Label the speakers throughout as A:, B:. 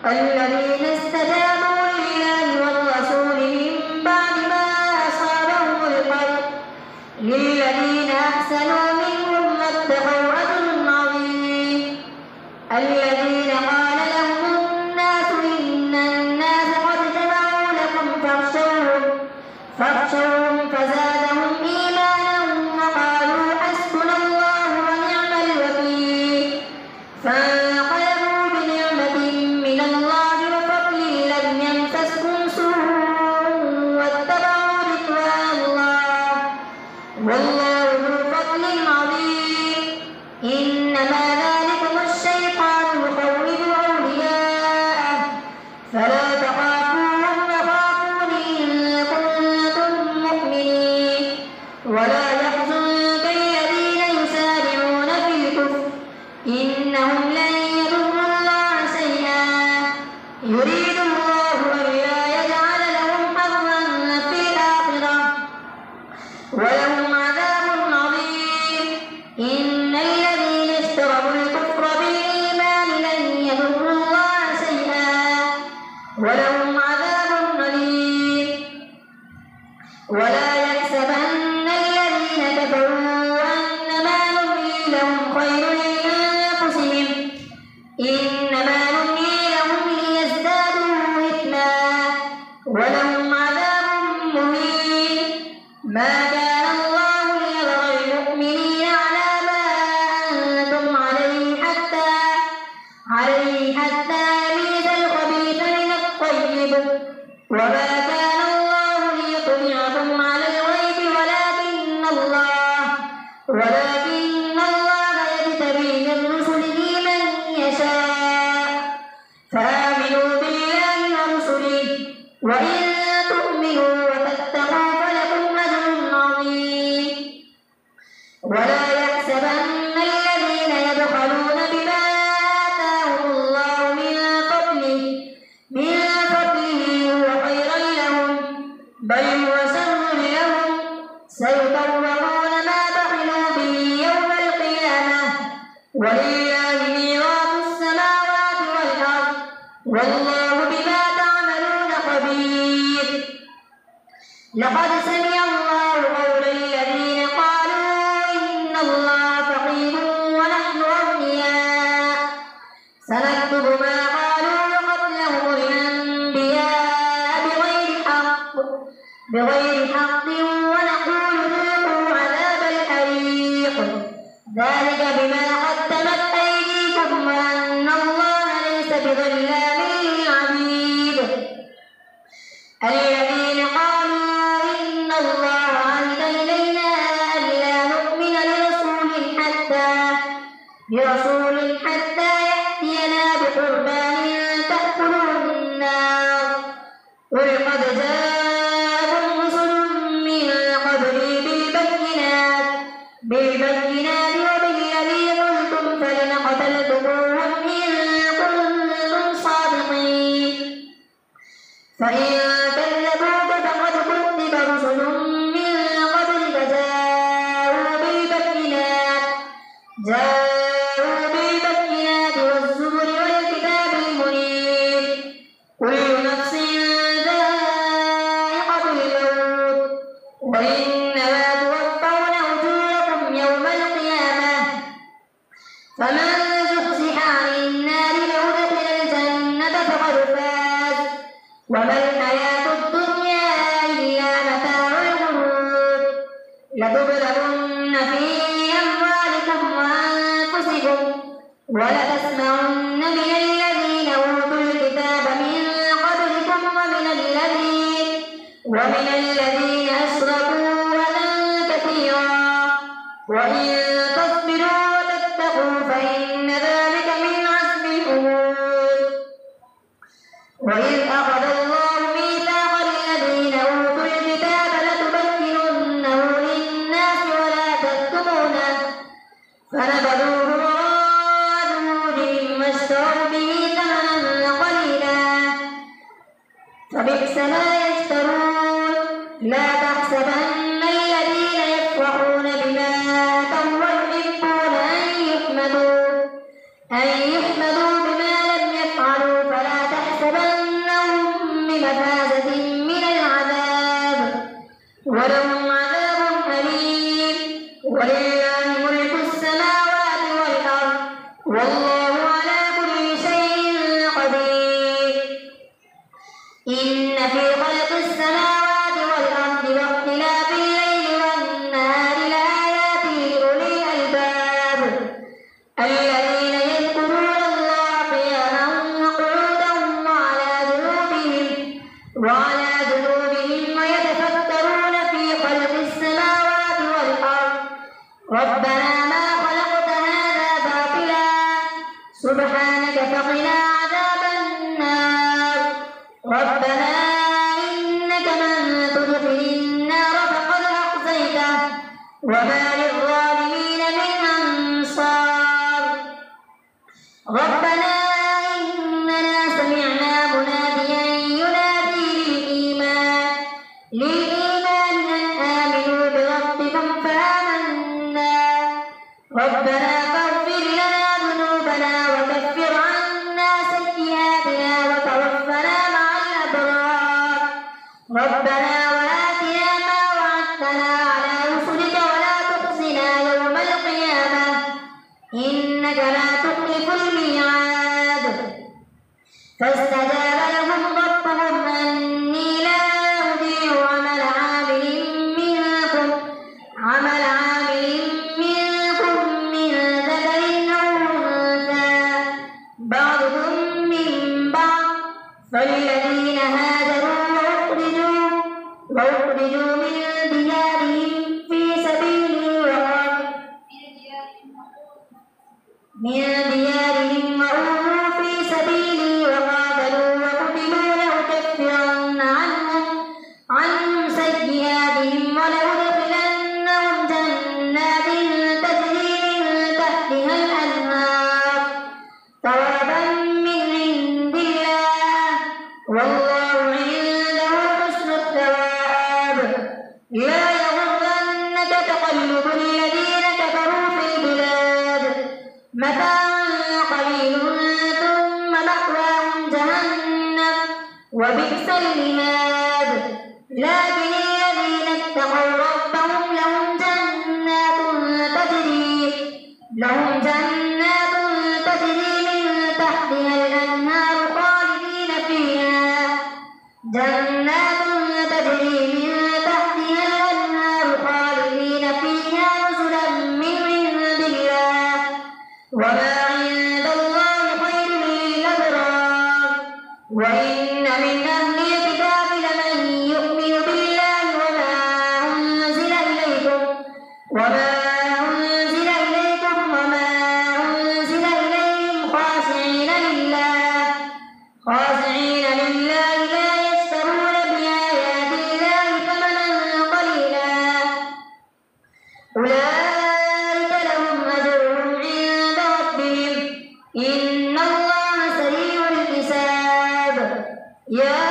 A: الذين استجابوا لله والرسول من بعد ما أصابهم القرح للذين أحسنوا منهم واتقوا أجر عظيم. الذين قال لهم الناس إن الناس قد جمعوا لكم فاخشوهم فزادهم إيمانا وقالوا حسبنا الله ونعم الوكيل. فانقلبوا بنعمة من الله وفضل لم يمسسهم سوء واتبعوا رضوان الله والله ذو فضل عظيم. إنما ذلكم الشيطان يخوف أولياءه فلا تخافوهم وخافون إن كنتم مؤمنين. ولا يحزنك الذين يسارعون في الكفر إنهم لن يضروا الله شيئا يريد الله ألا يجعل لهم حظا في الآخرة ولهم عذاب عظيم. إن الذين اشتروا الكفر بالإيمان لن يضروا الله شيئا ولهم عذاب أليم. ولا يحسبن الذين كفروا أنما نملي لهم خير لأنفسهم إنما نملي لهم ليزدادوا إثما ولهم عذاب مهين. ما كان الله ليذر المؤمنين على ما أنتم عليه حتى يميز الخبيث من الطيب وما كان الله ليطلعكم على الغيب ولكن الله يجتبي من رسله من يشاء. فآمنوا بالله ورسله وإن تؤمنوا وتتقوا فلكم أجر عظيم. ولا يحسبن الذين يبخلون بما آتاهم الله من فضله هو خيرا لهم بل هو شر لهم سيطوقون ما بخلوا به يوم القيامة ولله ميراث السماوات والأرض والله بما تعملون خبير. لقد سمع الله قول الذين قالوا إن الله فقير ونحن أغنياء سنكتب ما قالوا وقتلهم الأنبياء بغير حق ونقول ذوقوا عذاب الحريق ذلك بما قدمت أيديكم وأن الله ليس بظلام للعبيد. الذين قالوا إن الله عهد إلينا ألا نؤمن لرسول حتى يأتينا بقربان تأكله النار قل قد جاءكم رسل من قبلي بالبينات وبالذي قلتم فلم قتلتموهم إن كنتم صادقين. فإن كذبوك فقد كذب رسل من قبلك جاءوا بالبينات والزبر والكتاب المنير. كل نفس ذائقة الموت وإنما توفون أجوركم يوم القيامة فمن زحزح عن النار وأدخل الجنة فقد فاز وما الحياة الدنيا إلا متاع الغرور. لتبلغن في أموالكم وأنفسكم ولتسمعن من الذين أوتوا الكتاب من قبلكم ومن الذين أشركوا أذى كثيرا وإن تصبروا وتتقوا فإن ذلك من عزم الأمور. وإذ أخذ الله ميثاق الذين أوتوا الكتاب لتبيننه للناس ولا تكتمونه فنبذوه وراء ظهورهم واشتروا به ثمنا قليلا فبئس ما يشترون. لا تحسبن الذين يفرحون بما آتوا ويحبون أن يحمدوا بما لم يفعلوا فلا فقنا عذاب النار. ربنا إنك من تدخل النار فقد أخزيته وما للظالمين من أنصار. ربنا إننا سمعنا مناديا ينادي للإيمان أن آمنوا بربكم فآمنا. ربنا فاغفر لنا ذنوبنا وكفر عنا سيئاتنا وتوفنا مع الأبرار. ربنا وآتنا ما وعدتنا على رسلك ولا تخزنا يوم القيامة إنك لا تخلف الميعاد. فاستجاب لهم ربهم أني لا أضيع عمل عامل منكم من ذكر أو أنثى بعضكم من بعض. فالذين هاجروا وأخرجوا من ديارهم في سبيلي وأوذوا في سبيلي وقاتلوا وقتلوا لأكفرن عنهم سيئاتهم ولأدخلنهم جنات تجري من تحتها الأنهار ثوابا من عند الله والله عنده حسن الثواب. لا يغرنك تقلب الذين كفروا في البلاد متاع قليل ثم مأواهم جهنم وبئس المهاد. لكن الذين اتقوا ربهم لهم جنات تجري من تحتها الأنهار خالدين فيها نزلا من عند الله وما عند الله خير للأبرار. وإن من أهل الكتاب لمن يؤمن بالله وما أنزل إليكم وما أنزل إليهم خاشعين لله لا يشترون بآيات الله ثمنا قليلا. أولئك لهم أجرهم عند ربهم إن الله سريع الحساب. يا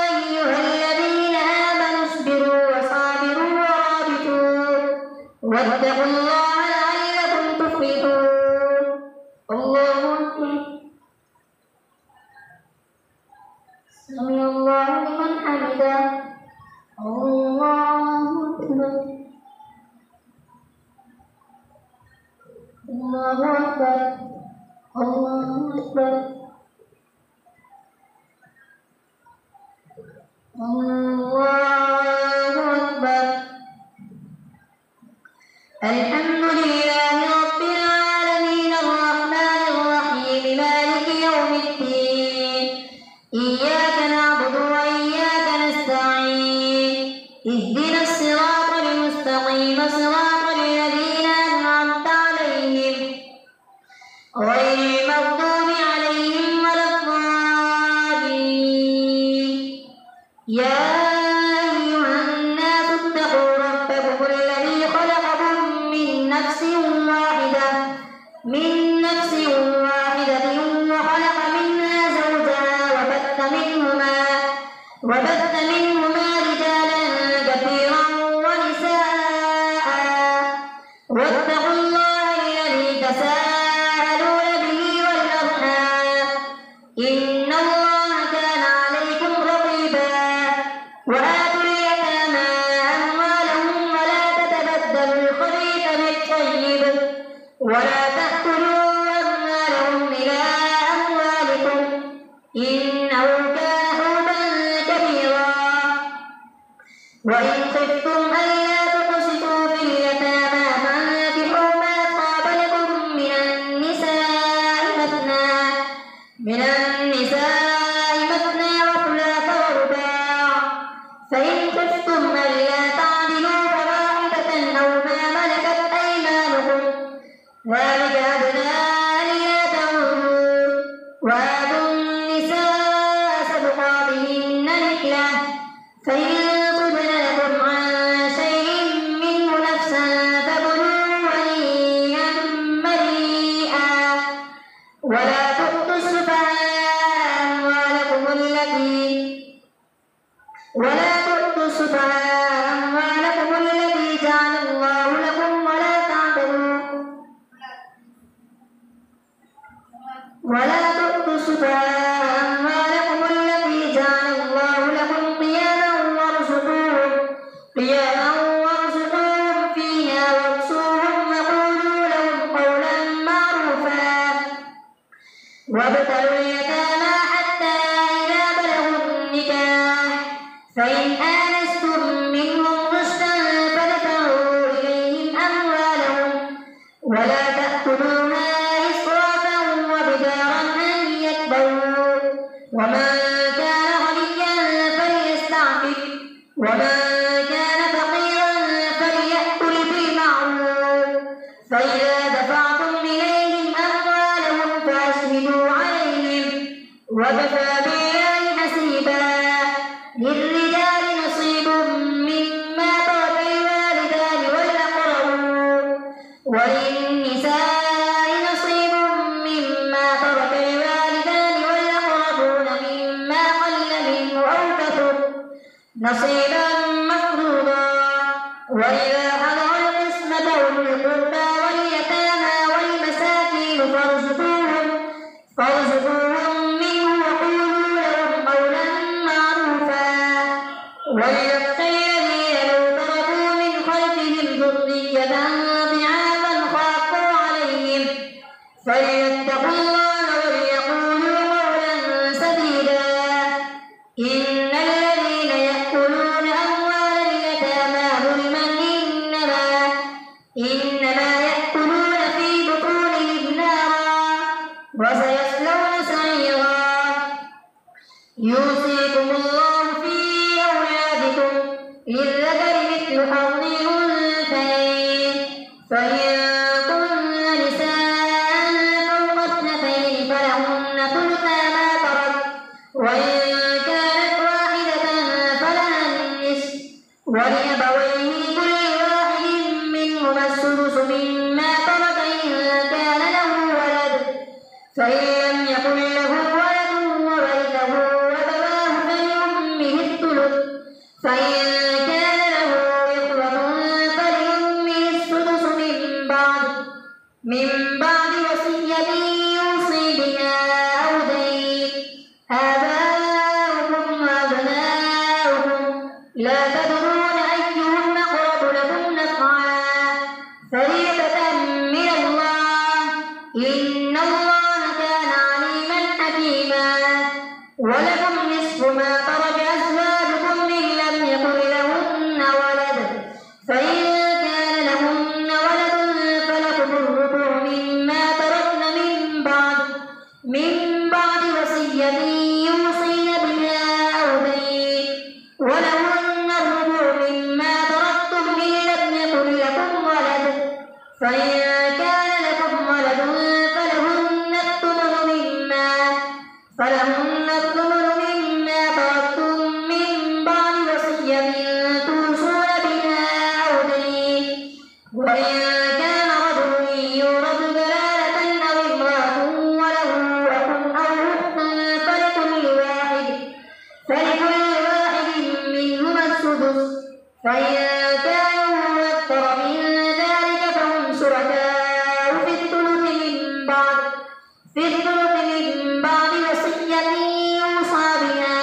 A: أيها الذين آمنوا اصبروا وصابروا ورابطوا واتقوا الله لعلكم تفلحون. الله أكبر. سمع الله لمن حمده. الله أكبر. الله أكبر. الله أكبر. الله أكبر. الحمد لله رب العالمين الرحمن الرحيم مالك يوم الدين. إياك نعبد وإياك نستعين. اهدنا الصراط المستقيم صراط الذين أنعمت عليهم غير المغضوب عليهم ولا الضالين. يا أيها الناس اتقوا ربكم الذي خلقكم من نفس واحدة وخلق منها زوجها وبث منهما رجالا كثيرا ونساء. واتقوا الله الذي تساءلون به والأرحام إن الله كان عليكم رقيبا. وآتوا اليتامى أموالهم ولا تتبدلوا الخبيث بالطيب ولا تأكلوا أموالهم إلى أموالكم إنه كان حوبا كبيرا. وإن خفتم ألا تقسطوا في اليتامى فانكحوا ما طاب لكم من النساء مثنى وثلاث ورباع. فإن خفتم ألا تعدلوا فواحدة أو ما ملكت أيمانكم ذلك أدنى ألا تعولوا. وآتوا النساء صدقاتهن نحلة فإن طبن لكم عن شيء منه نفسا فكلوه هنيئا مريئا ولا تؤتوا السفهاء أموالكم التي جعل الله لكم ولا تؤتوا السفهاء أموالكم التي جعل الله لكم قياما وارزقوهم فيها واكسوهم وقولوا لهم قولا معروفا وابتلوا اليتامى حتى إذا بلغوا النكاح فإن آنستم منهم رشدا فادفعوا إليهم أموالهم ولا تأكلوها إسرافا وبدارا أن يكبروا ومن كان غنيا فليستعفف ومن كان فقيرا فليأكل بالمعروف فإذا دفعتم إليهم أموالهم فأشهدوا عليهم وكفى بالله حسيبا للرجال نصيب مما ترك الوالدان والأقربون وللنساء نصيب مما ترك الوالدان والأقربون مما قل منه أو كثر نصيبا مفروضا وإذا حضر القسمة أولو القربى واليتامى والمساكين فارزقوهم منه وقولوا لهم قولا معروفا وليخشى الذين لو تركوا من خلفهم ذرية ضعافا خافوا عليهم فليتقوا الله وليقولوا قولا سديدا إن الذين يأكلون أموال اليتامى ظلما إنما يأكلون في بطونهم نارا وسيصلون سعيرا يوصيكم الله في أولادكم للذكر مثل حظ الأنثيين فإن كن نساء فوق اثنتين فلهن ثلثا ما ترك وإن كانت واحدة فلها النصف ولأبويه كل واحد منهما السدس مما ترك إن كان له ولد فإن لم يكن له ولد وورثه أبواه فلأمه الثلث فإن كان له إخوة فلأمه السدس من بعد وصية يوصي بها أو دين آباؤكم وأبناؤكم لا تدرون أيهم أقرب لكم نفعا فريضة من الله إن الله كان عليما حكيما ولكم نصف ما ترك أزواجكم إن لم يكن لهن ولد فإن كان لهن ولد فلكم الربع مما تركن من بعد وصية يوصين بها أو دين ولهن الربع مما تركتم إن لم يكن لكم ولد فإن كان لكم ولد فلهن الثمن مما تركتم من بعد وصية توصون بها أو دين وإن كان رجل يورث كلالة أو امرأة وله أخ أو أخت فلكل واحد منهما السدس فإن كانوا أكثر من ذلك فهم شركاء في الثلث من بعد وصية يوصى بها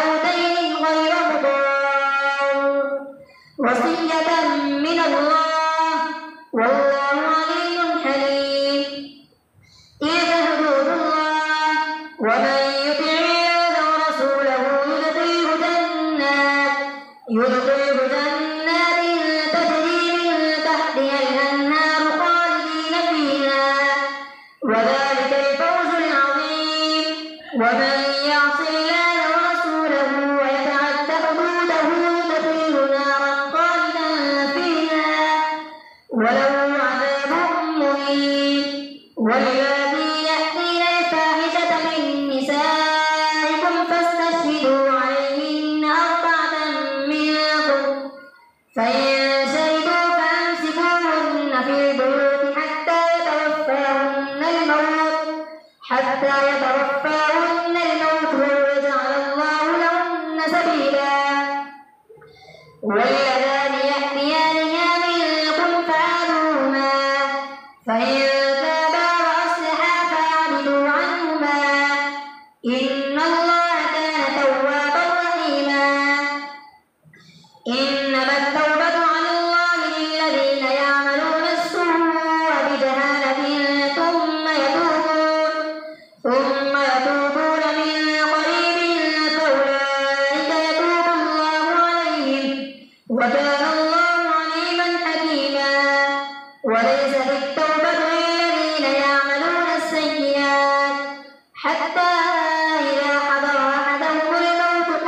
A: أو دين غير مضار وصية من الله والله عليم حليم تلك حدود الله ومن يطع الله ورسوله يدخله جنات تجري من تحتها الأنهار خالدين فيها وذلك الفوز العظيم ومن يعص الله ورسوله ويتعد حدوده يدخله نارا خالدا فيها وله عذاب مهين والذي يأتين الفاحشة من إن الله كان توابا رحيما إنما التوبة على الله للذين يعملون السوء بجهالة ثم يتوبون من قريب فأولئك يتوب الله عليهم وكان الله عليما حكيما وليست التوبة للذين يعملون السيئات حتى إذا حضر أحدهم الموت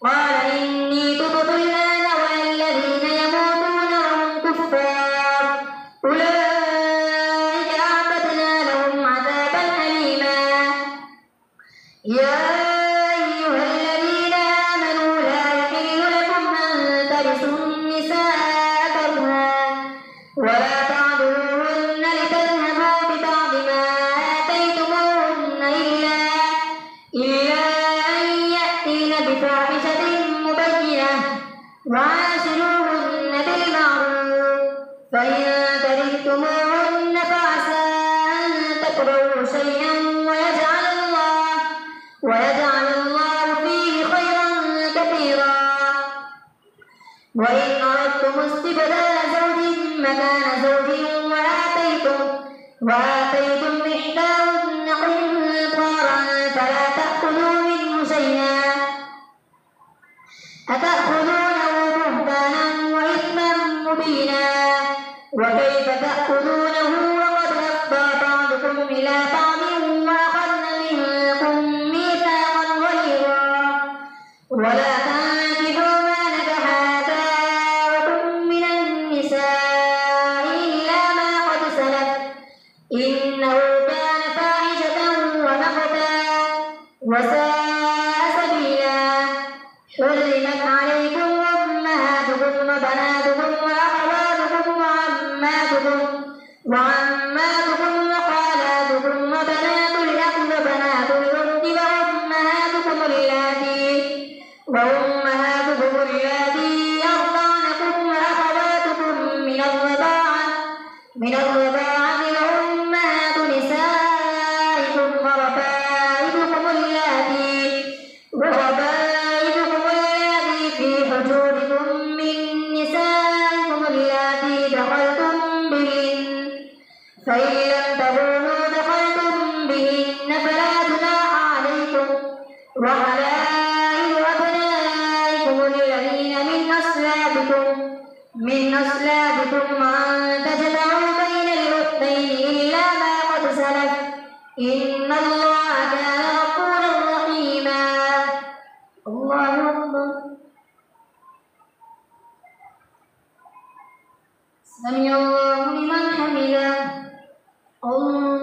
A: قال إني تبت الآن والذين يموتون وهم كفار أولئك أعتدنا لهم عذابا أليما يا أيها الذين آمنوا لا يحل لكم أن ترثوا النساء كرها ولا تعضلوهن لتذهبوا ببعض ما آتيتموهن إلا أن يأتين بفاحشة مبينة وعاشروهن بالمعروف فإن كرهتموهن فعسى أن تكرهوا شيئا ويجعل الله فيه خيرا كثيرا وإن أردتم استبدال زوج مكان زوج وآتيتم إحداهن قنطارا فلا تأخذوا منه شيئا أتأخذونه بهتانا وإثما مبينا وكيف تأخذونه وقد أفضى بعضكم إلى بعض وأخذن منكم ميثاقا غليظا ولا تنكحوا ما نكح آباؤكم من النساء إلا ما قد سلف إنه كان فاحشة ومقتا وساء سبيلا حرمت عليكم أمهاتكم وبناتكم وأخواتكم وعماتكم وخالاتكم وبنات الأخ وبنات الأخت وأمهاتكم اللاتي أرضعنكم وأخواتكم من الرضاعة وأمهات نسائكم وربائبكم اللاتي في حجوركم من نسائكم اللاتي دخلتم بهن فإن لم تكونوا دخلتم بهن فلا جناح عليكم وحلائل أبنائكم الذين من أصلابكم وأن تجمعوا بين الأختين إلا ما قد سلف إن الله كان غفورا رحيما الله أكبر سمع الله لمن حمده الله